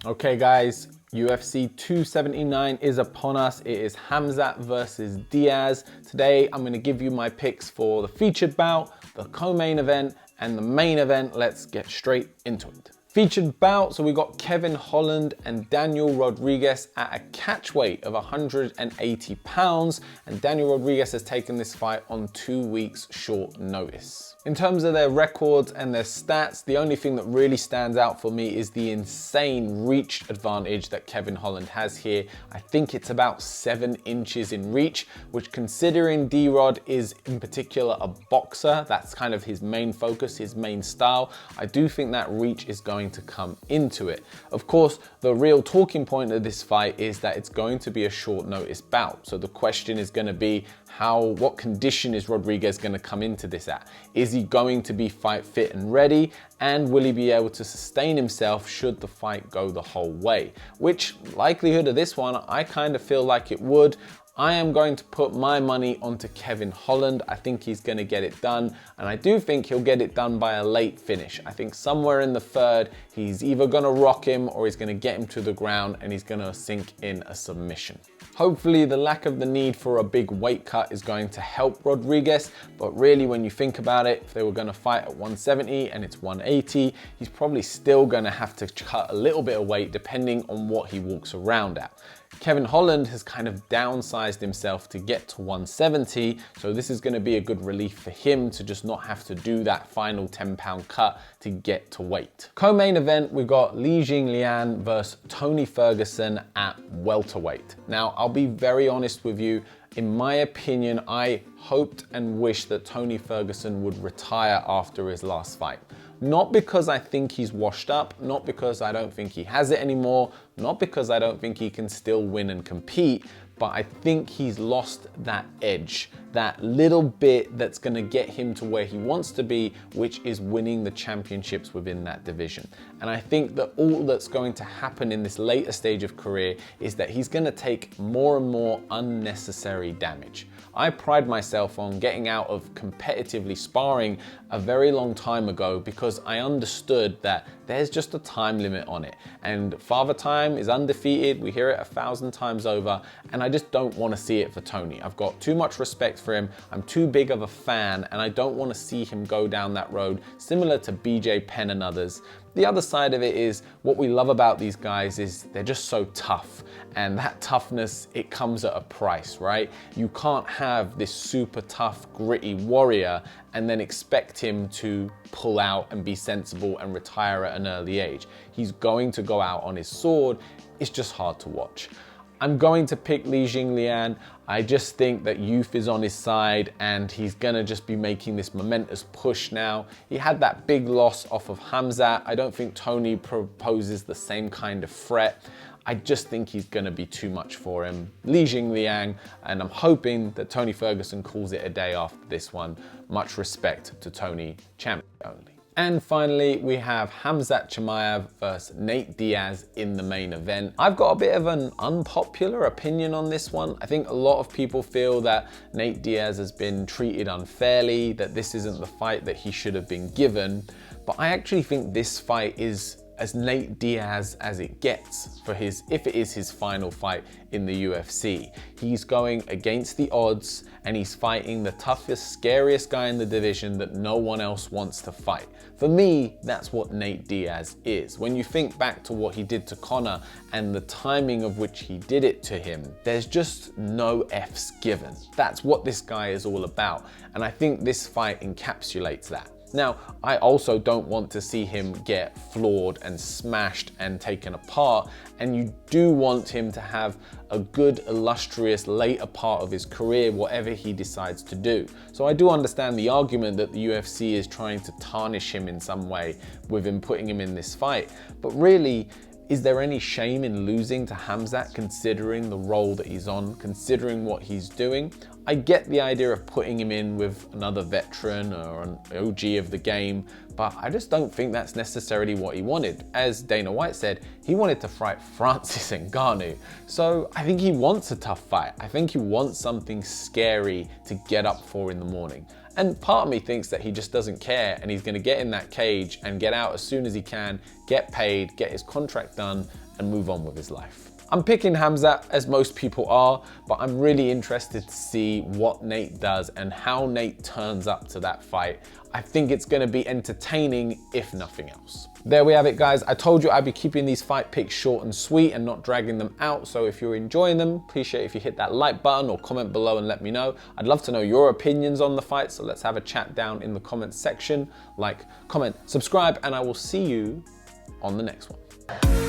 Okay guys, UFC 279 is upon us. It is Khamzat versus Diaz. Today I'm going to give you my picks for the featured bout, the co-main event, and the main event. Let's get straight into it. Featured bout, so we got Kevin Holland and Daniel Rodriguez at a catch weight of 180 pounds, and Daniel Rodriguez has taken this fight on 2 weeks short notice. In terms of their records and their stats, the only thing that really stands out for me is the insane reach advantage that Kevin Holland has here. I think it's about 7 inches in reach, which, considering D-Rod is in particular a boxer, that's kind of his main focus, his main style, I do think that reach is going to come into it. Of course, the real talking point of this fight is that it's going to be a short notice bout. So the question is going to be, what condition is Rodriguez going to come into this at? Is he going to be fight fit and ready? And will he be able to sustain himself should the fight go the whole way? Which likelihood of this one, I kind of feel like it would. I am going to put my money onto Kevin Holland. I think he's going to get it done, and I do think he'll get it done by a late finish. I think somewhere in the third, he's either going to rock him or he's going to get him to the ground and he's going to sink in a submission. Hopefully the lack of the need for a big weight cut is going to help Rodriguez, but really when you think about it, if they were going to fight at 170 and it's 180, he's probably still going to have to cut a little bit of weight depending on what he walks around at. Kevin Holland has kind of downsized himself to get to 170, so this is going to be a good relief for him to just not have to do that final 10-pound cut to get to weight. Co-main event, we've got Jingliang versus Tony Ferguson at welterweight. Now, I'll be very honest with you. In my opinion, I hoped and wished that Tony Ferguson would retire after his last fight. Not because I think he's washed up, not because I don't think he has it anymore, not because I don't think he can still win and compete, but I think he's lost that edge, that little bit that's gonna get him to where he wants to be, which is winning the championships within that division. And I think that all that's going to happen in this later stage of career is that he's gonna take more and more unnecessary damage. I pride myself on getting out of competitively sparring a very long time ago because I understood that there's just a time limit on it. And Father Time is undefeated, we hear it 1,000 times over, and I just don't want to see it for Tony. I've got too much respect for him, I'm too big of a fan, and I don't want to see him go down that road similar to BJ Penn and others. The other side of it is, what we love about these guys is they're just so tough, and that toughness, it comes at a price, right? You can't have this super tough, gritty warrior and then expect him to pull out and be sensible and retire at an early age. He's going to go out on his sword. It's just hard to watch. I'm going to pick Jingliang. I just think that youth is on his side and he's gonna just be making this momentous push now. He had that big loss off of Khamzat. I don't think Tony proposes the same kind of threat. I just think he's gonna be too much for him. Jingliang, and I'm hoping that Tony Ferguson calls it a day after this one. Much respect to Tony, champion only. And finally, we have Khamzat Chimaev versus Nate Diaz in the main event. I've got a bit of an unpopular opinion on this one. I think a lot of people feel that Nate Diaz has been treated unfairly, that this isn't the fight that he should have been given. But I actually think this fight is as Nate Diaz as it gets for if it is his final fight in the UFC. He's going against the odds and he's fighting the toughest, scariest guy in the division that no one else wants to fight. For me, that's what Nate Diaz is. When you think back to what he did to Conor and the timing of which he did it to him, there's just no F's given. That's what this guy is all about. And I think this fight encapsulates that. Now, I also don't want to see him get floored and smashed and taken apart, and you do want him to have a good, illustrious later part of his career, whatever he decides to do. So I do understand the argument that the UFC is trying to tarnish him in some way with him putting him in this fight, but really, is there any shame in losing to Khamzat considering the role that he's on, considering what he's doing? I get the idea of putting him in with another veteran or an OG of the game, but I just don't think that's necessarily what he wanted. As Dana White said, he wanted to fight Francis Ngannou. So I think he wants a tough fight. I think he wants something scary to get up for in the morning. And part of me thinks that he just doesn't care and he's gonna get in that cage and get out as soon as he can, get paid, get his contract done, and move on with his life. I'm picking Khamzat, as most people are, but I'm really interested to see what Nate does and how Nate turns up to that fight. I think it's gonna be entertaining, if nothing else. There we have it, guys. I told you I'd be keeping these fight picks short and sweet and not dragging them out. So if you're enjoying them, appreciate if you hit that like button or comment below and let me know. I'd love to know your opinions on the fight, so let's have a chat down in the comments section. Like, comment, subscribe, and I will see you on the next one.